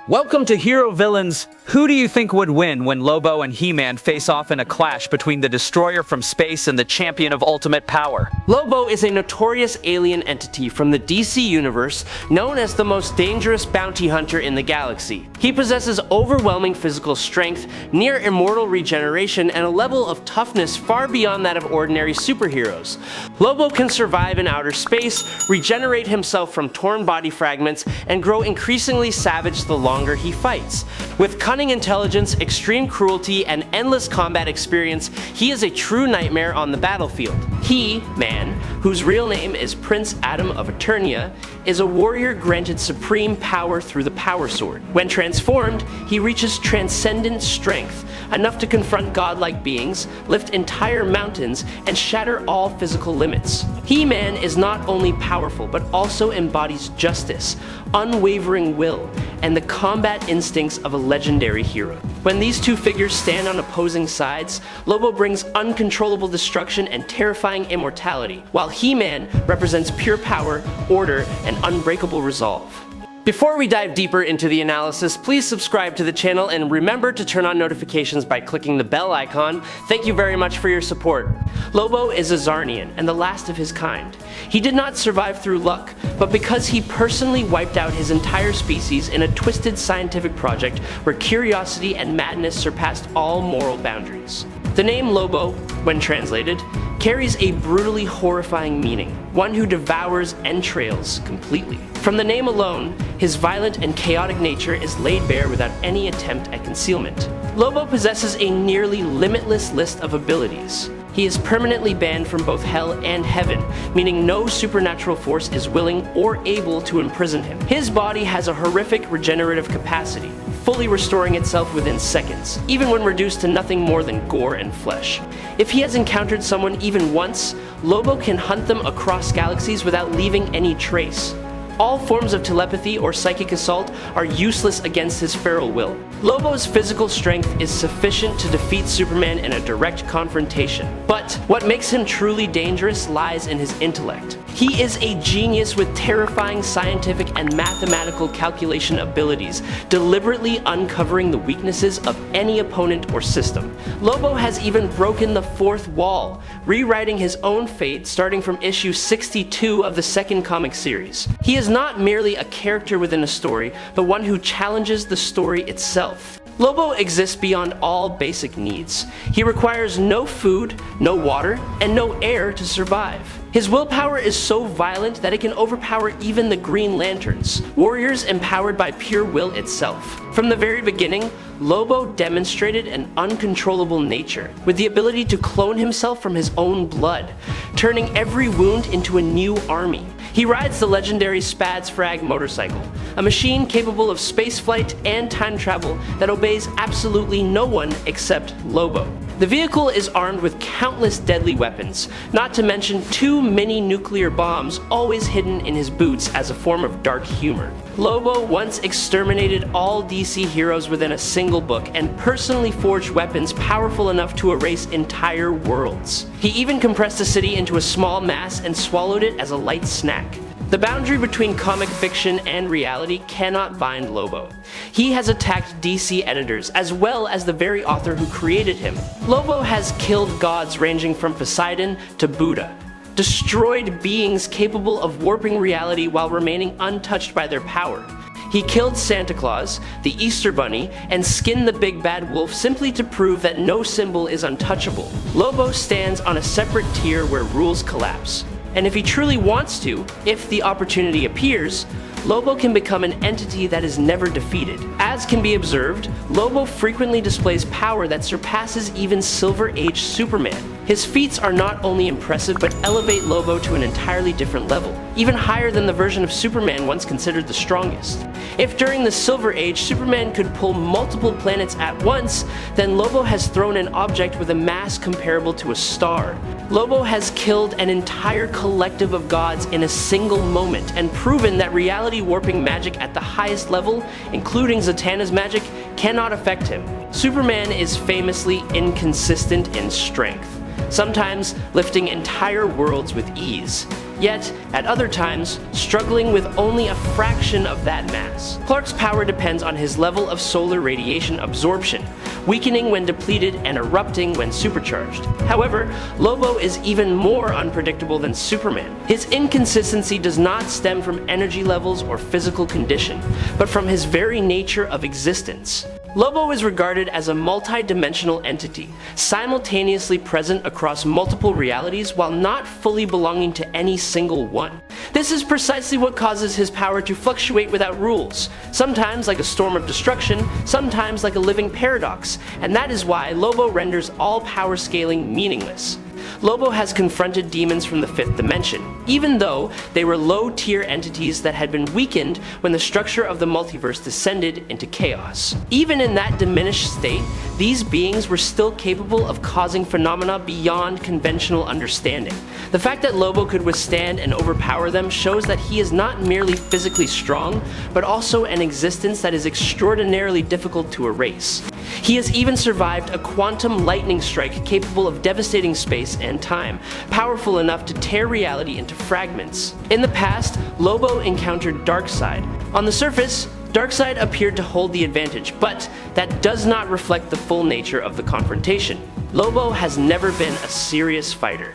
Welcome to Hero Villains. Who do you think would win when Lobo and He Man face off in a clash between the destroyer from space and the champion of ultimate power? Lobo is a notorious alien entity from the DC universe known as the most dangerous bounty hunter in the galaxy. He possesses overwhelming physical strength, near immortal regeneration, and a level of toughness far beyond that of ordinary superheroes. Lobo can survive in outer space, regenerate himself from torn body fragments, and grow increasingly savage the longer he fights. With cunning intelligence, extreme cruelty, and endless combat experience, he is a true nightmare on the battlefield. He Man, whose real name is Prince Adam of Eternia, is a warrior granted supreme power through the Power Sword. When transformed, he reaches transcendent strength, enough to confront godlike beings, lift entire mountains, and shatter all physical limits. He Man is not only powerful, but also embodies justice, unwavering will, and the combat instincts of a legendary hero. When these two figures stand on opposing sides, Lobo brings uncontrollable destruction and terrifying immortality, while He Man represents pure power, order, and unbreakable resolve. Before we dive deeper into the analysis, please subscribe to the channel and remember to turn on notifications by clicking the bell icon. Thank you very much for your support. Lobo is a Zarnian and the last of his kind. He did not survive through luck, but because he personally wiped out his entire species in a twisted scientific project where curiosity and madness surpassed all moral boundaries. The name Lobo, when translated, carries a brutally horrifying meaning, one who devours entrails completely. From the name alone, his violent and chaotic nature is laid bare without any attempt at concealment. Lobo possesses a nearly limitless list of abilities. He is permanently banned from both hell and heaven, meaning no supernatural force is willing or able to imprison him. His body has a horrific regenerative capacity, fully restoring itself within seconds, even when reduced to nothing more than gore and flesh. If he has encountered someone even once, Lobo can hunt them across galaxies without leaving any trace. All forms of telepathy or psychic assault are useless against his feral will. Lobo's physical strength is sufficient to defeat Superman in a direct confrontation. But what makes him truly dangerous lies in his intellect. He is a genius with terrifying scientific and mathematical calculation abilities, deliberately uncovering the weaknesses of any opponent or system. Lobo has even broken the fourth wall, rewriting his own fate starting from issue 62 of the second comic series. He is not merely a character within a story, but one who challenges the story itself. Lobo exists beyond all basic needs. He requires no food, no water, and no air to survive. His willpower is so violent that it can overpower even the Green Lanterns, warriors empowered by pure will itself. From the very beginning, Lobo demonstrated an uncontrollable nature, with the ability to clone himself from his own blood, turning every wound into a new army. He rides the legendary Spads Frag motorcycle, a machine capable of spaceflight and time travel that obeys absolutely no one except Lobo. The vehicle is armed with countless deadly weapons, not to mention 2 mini nuclear bombs always hidden in his boots as a form of dark humor. Lobo once exterminated all DC heroes within a single book and personally forged weapons powerful enough to erase entire worlds. He even compressed a city into a small mass and swallowed it as a light snack. The boundary between comic fiction and reality cannot bind Lobo. He has attacked DC editors as well as the very author who created him. Lobo has killed gods ranging from Poseidon to Buddha, destroyed beings capable of warping reality while remaining untouched by their power. He killed Santa Claus, the Easter Bunny, and skinned the big bad wolf simply to prove that no symbol is untouchable. Lobo stands on a separate tier where rules collapse. And if he truly wants to, if the opportunity appears, Lobo can become an entity that is never defeated. As can be observed, Lobo frequently displays power that surpasses even Silver Age Superman. His feats are not only impressive but elevate Lobo to an entirely different level, even higher than the version of Superman once considered the strongest. If during the Silver Age Superman could pull multiple planets at once, then Lobo has thrown an object with a mass comparable to a star. Lobo has killed an entire collective of gods in a single moment and proven that reality warping magic at the highest level, including Zatanna's magic, cannot affect him. Superman is famously inconsistent in strength, sometimes lifting entire worlds with ease. yet, at other times, struggling with only a fraction of that mass. Clark's power depends on his level of solar radiation absorption, weakening when depleted and erupting when supercharged. However, Lobo is even more unpredictable than Superman. His inconsistency does not stem from energy levels or physical condition, but from his very nature of existence. Lobo is regarded as a multi-dimensional entity, simultaneously present across multiple realities while not fully belonging to any single one. This is precisely what causes his power to fluctuate without rules, sometimes like a storm of destruction, sometimes like a living paradox, and that is why Lobo renders all power scaling meaningless. Lobo has confronted demons from the 5th dimension, even though they were low-tier entities that had been weakened when the structure of the multiverse descended into chaos. Even in that diminished state, these beings were still capable of causing phenomena beyond conventional understanding. The fact that Lobo could withstand and overpower them shows that he is not merely physically strong, but also an existence that is extraordinarily difficult to erase. He has even survived a quantum lightning strike capable of devastating space and time, powerful enough to tear reality into fragments. In the past, Lobo encountered Darkseid. On the surface, Darkseid appeared to hold the advantage, but that does not reflect the full nature of the confrontation. Lobo has never been a serious fighter.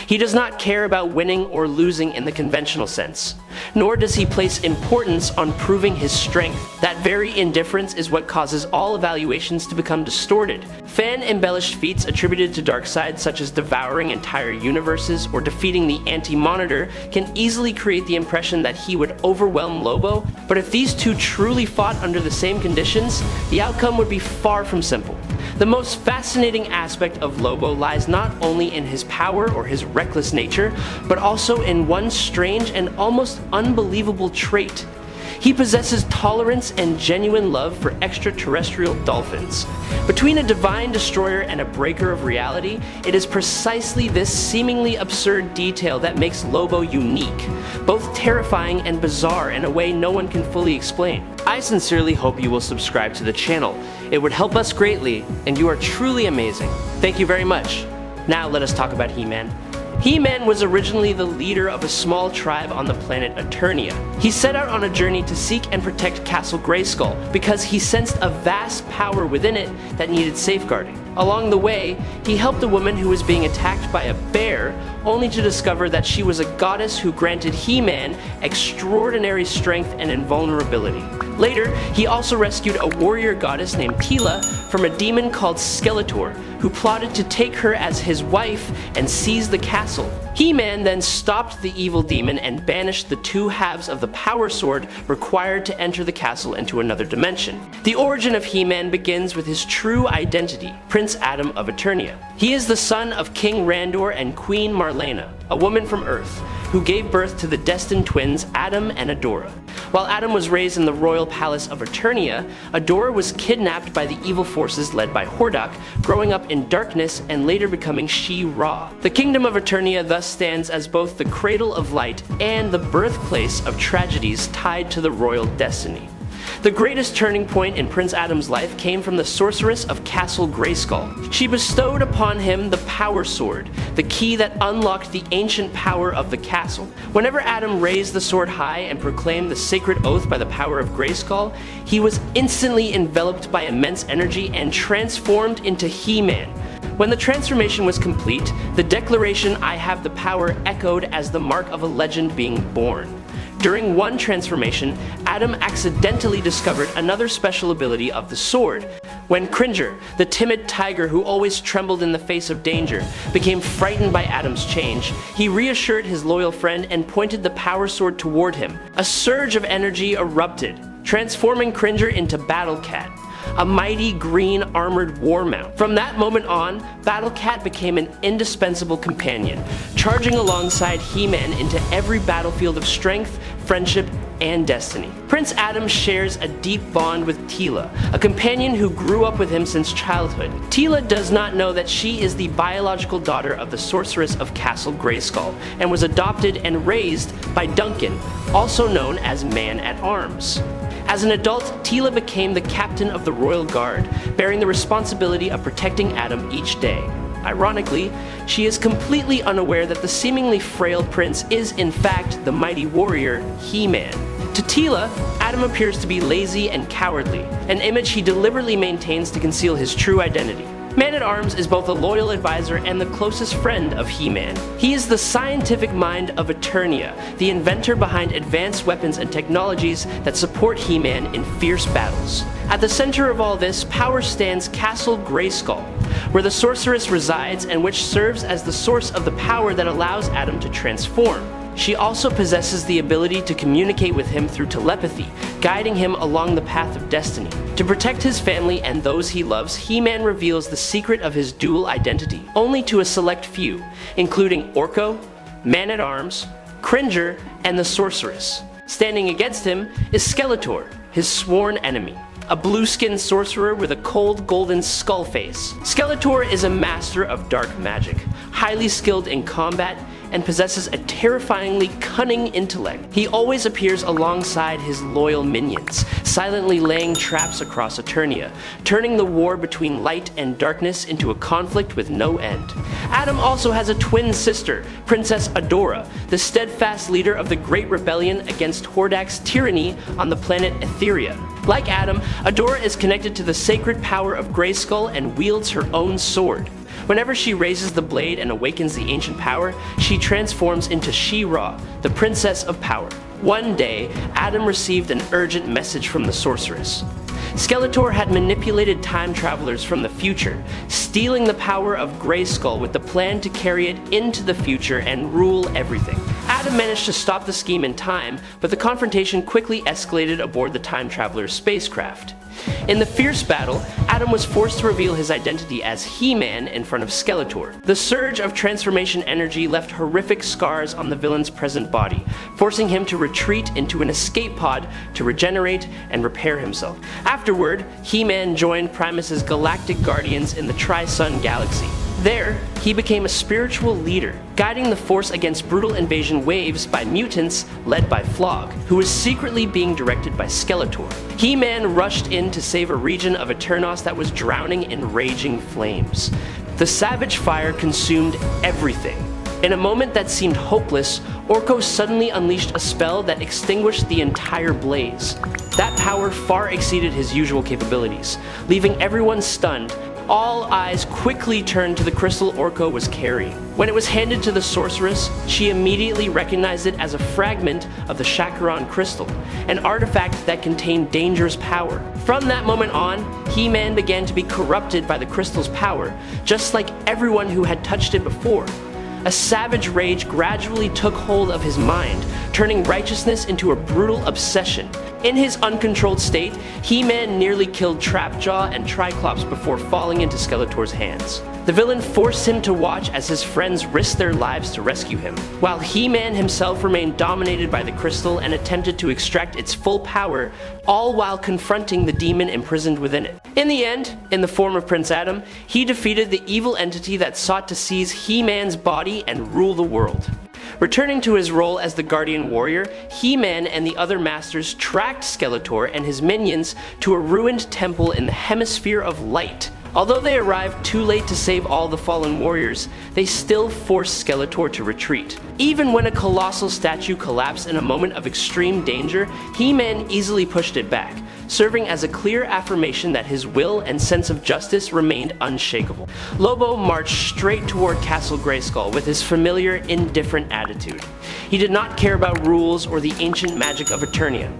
He does not care about winning or losing in the conventional sense, nor does he place importance on proving his strength. That very indifference is what causes all evaluations to become distorted. Fan-embellished feats attributed to Darkseid, such as devouring entire universes or defeating the Anti-Monitor, can easily create the impression that he would overwhelm Lobo, but if these two truly fought under the same conditions, the outcome would be far from simple. The most fascinating aspect of Lobo lies not only in his power or his reckless nature, but also in one strange and almost unbelievable trait. He possesses tolerance and genuine love for extraterrestrial dolphins. Between a divine destroyer and a breaker of reality, it is precisely this seemingly absurd detail that makes Lobo unique, both terrifying and bizarre in a way no one can fully explain. I sincerely hope you will subscribe to the channel. It would help us greatly, and you are truly amazing. Thank you very much. Now let us talk about He Man. He Man was originally the leader of a small tribe on the planet Eternia. He set out on a journey to seek and protect Castle Grayskull because he sensed a vast power within it that needed safeguarding. Along the way, he helped a woman who was being attacked by a bear, only to discover that she was a goddess who granted He Man extraordinary strength and invulnerability. Later, he also rescued a warrior goddess named Teela from a demon called Skeletor, who plotted to take her as his wife and seize the castle. He Man then stopped the evil demon and banished the two halves of the power sword required to enter the castle into another dimension. The origin of He Man begins with his true identity, Prince Adam of Eternia. He is the son of King Randor and Queen Marlena, a woman from Earth, who gave birth to the destined twins Adam and Adora. While Adam was raised in the royal palace of Eternia, Adora was kidnapped by the evil forces led by Hordak, growing up in darkness and later becoming She-Ra. The kingdom of Eternia thus stands as both the cradle of light and the birthplace of tragedies tied to the royal destiny. The greatest turning point in Prince Adam's life came from the sorceress of Castle Grayskull. She bestowed upon him the Power Sword, the key that unlocked the ancient power of the castle. Whenever Adam raised the sword high and proclaimed the sacred oath by the power of Grayskull, he was instantly enveloped by immense energy and transformed into He Man. When the transformation was complete, the declaration "I have the power" echoed as the mark of a legend being born. During one transformation, Adam accidentally discovered another special ability of the sword. When Cringer, the timid tiger who always trembled in the face of danger, became frightened by Adam's change, he reassured his loyal friend and pointed the power sword toward him. A surge of energy erupted, transforming Cringer into Battle Cat, a mighty green armored war mount. From that moment on, Battle Cat became an indispensable companion, charging alongside He Man into every battlefield of strength, friendship, and destiny. Prince Adam shares a deep bond with Teela, a companion who grew up with him since childhood. Teela does not know that she is the biological daughter of the sorceress of Castle Grayskull, and was adopted and raised by Duncan, also known as Man-at-Arms. As an adult, Teela became the captain of the Royal Guard, bearing the responsibility of protecting Adam each day. Ironically, she is completely unaware that the seemingly frail prince is in fact the mighty warrior, He Man. To Teela, Adam appears to be lazy and cowardly, an image he deliberately maintains to conceal his true identity. Man-at-Arms is both a loyal advisor and the closest friend of He Man. He is the scientific mind of Eternia, the inventor behind advanced weapons and technologies that support He Man in fierce battles. At the center of all this power stands Castle Grayskull, where the sorceress resides and which serves as the source of the power that allows Adam to transform. She also possesses the ability to communicate with him through telepathy, guiding him along the path of destiny. To protect his family and those he loves, He Man reveals the secret of his dual identity, only to a select few, including Orko, Man-at-Arms, Cringer, and the Sorceress. Standing against him is Skeletor, his sworn enemy, a blue-skinned sorcerer with a cold golden skull face. Skeletor is a master of dark magic, highly skilled in combat, and possesses a terrifyingly cunning intellect. He always appears alongside his loyal minions, silently laying traps across Eternia, turning the war between light and darkness into a conflict with no end. Adam also has a twin sister, Princess Adora, the steadfast leader of the Great Rebellion against Hordak's tyranny on the planet Etheria. Like Adam, Adora is connected to the sacred power of Grayskull and wields her own sword. Whenever she raises the blade and awakens the ancient power, she transforms into She-Ra, the Princess of Power. One day, Adam received an urgent message from the sorceress. Skeletor had manipulated time travelers from the future, stealing the power of Grayskull with the plan to carry it into the future and rule everything. Adam managed to stop the scheme in time, but the confrontation quickly escalated aboard the time traveler's spacecraft. In the fierce battle, Adam was forced to reveal his identity as He Man in front of Skeletor. The surge of transformation energy left horrific scars on the villain's present body, forcing him to retreat into an escape pod to regenerate and repair himself. Afterward, He Man joined Primus's galactic guardians in the Tri-Sun galaxy. There, he became a spiritual leader, guiding the force against brutal invasion waves by mutants led by Flog, who was secretly being directed by Skeletor. He Man rushed in to save a region of Eternos that was drowning in raging flames. The savage fire consumed everything. In a moment that seemed hopeless, Orko suddenly unleashed a spell that extinguished the entire blaze. That power far exceeded his usual capabilities, leaving everyone stunned. All eyes quickly turned to the crystal Orko was carrying. When it was handed to the sorceress, she immediately recognized it as a fragment of the Chakron crystal, an artifact that contained dangerous power. From that moment on, He Man began to be corrupted by the crystal's power, just like everyone who had touched it before. A savage rage gradually took hold of his mind, turning righteousness into a brutal obsession. In his uncontrolled state, He Man nearly killed Trapjaw and Triclops before falling into Skeletor's hands. The villain forced him to watch as his friends risked their lives to rescue him, while He Man himself remained dominated by the crystal and attempted to extract its full power, all while confronting the demon imprisoned within it. In the end, in the form of Prince Adam, he defeated the evil entity that sought to seize He Man's body and rule the world. Returning to his role as the Guardian Warrior, He Man and the other masters tracked Skeletor and his minions to a ruined temple in the Hemisphere of Light. Although they arrived too late to save all the fallen warriors, they still forced Skeletor to retreat. Even when a colossal statue collapsed in a moment of extreme danger, He Man easily pushed it back, serving as a clear affirmation that his will and sense of justice remained unshakable. Lobo marched straight toward Castle Grayskull with his familiar, indifferent attitude. He did not care about rules or the ancient magic of Eternia.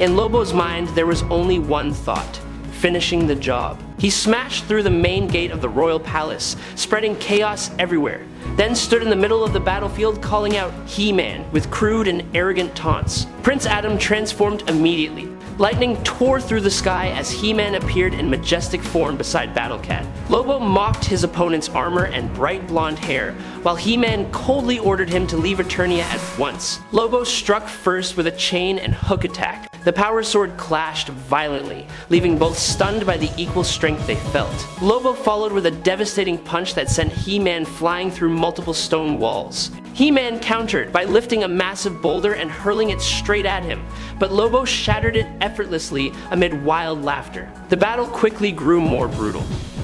In Lobo's mind, there was only one thought: finishing the job. He smashed through the main gate of the royal palace, spreading chaos everywhere, then stood in the middle of the battlefield calling out He Man with crude and arrogant taunts. Prince Adam transformed immediately. Lightning tore through the sky as He Man appeared in majestic form beside Battlecat. Lobo mocked his opponent's armor and bright blonde hair, while He Man coldly ordered him to leave Eternia at once. Lobo struck first with a chain and hook attack. The power sword clashed violently, leaving both stunned by the equal strength they felt. Lobo followed with a devastating punch that sent He Man flying through multiple stone walls. He Man countered by lifting a massive boulder and hurling it straight at him, but Lobo shattered it effortlessly amid wild laughter. The battle quickly grew more brutal.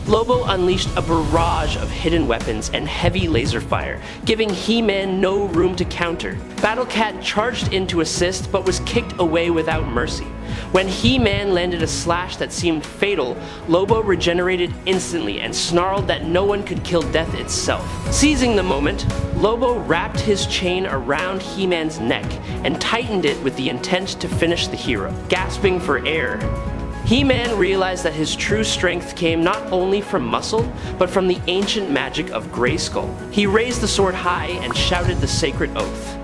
Lobo unleashed a barrage of hidden weapons and heavy laser fire, giving He-Man no room to counter. Battle Cat charged in to assist, but was kicked away without mercy. When He-Man landed a slash that seemed fatal, Lobo regenerated instantly and snarled that no one could kill death itself. Seizing the moment, Lobo wrapped his chain around He-Man's neck and tightened it with the intent to finish the hero. Gasping for air, He-Man realized that his true strength came not only from muscle, but from the ancient magic of Grayskull. He raised the sword high and shouted the sacred oath.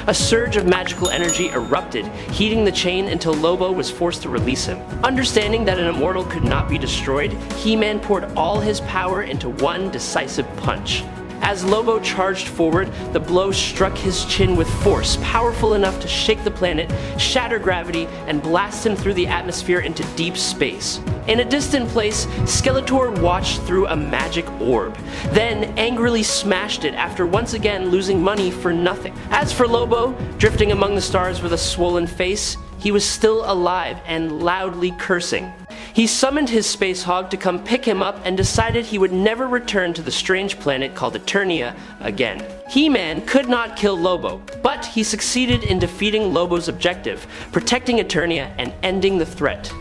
A surge of magical energy erupted, heating the chain until Lobo was forced to release him. Understanding that an immortal could not be destroyed, He-Man poured all his power into one decisive punch. As Lobo charged forward, the blow struck his chin with force, powerful enough to shake the planet, shatter gravity, and blast him through the atmosphere into deep space. In a distant place, Skeletor watched through a magic orb, then angrily smashed it after once again losing money for nothing. As for Lobo, drifting among the stars with a swollen face, he was still alive and loudly cursing. He summoned his space hog to come pick him up and decided he would never return to the strange planet called Eternia again. He-Man could not kill Lobo, but he succeeded in defeating Lobo's objective, protecting Eternia and ending the threat.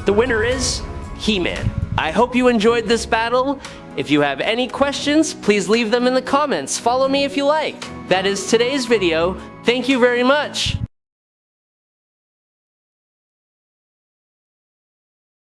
The winner is He-Man. I hope you enjoyed this battle. If you have any questions, please leave them in the comments. Follow me if you like. That is today's video. Thank you very much.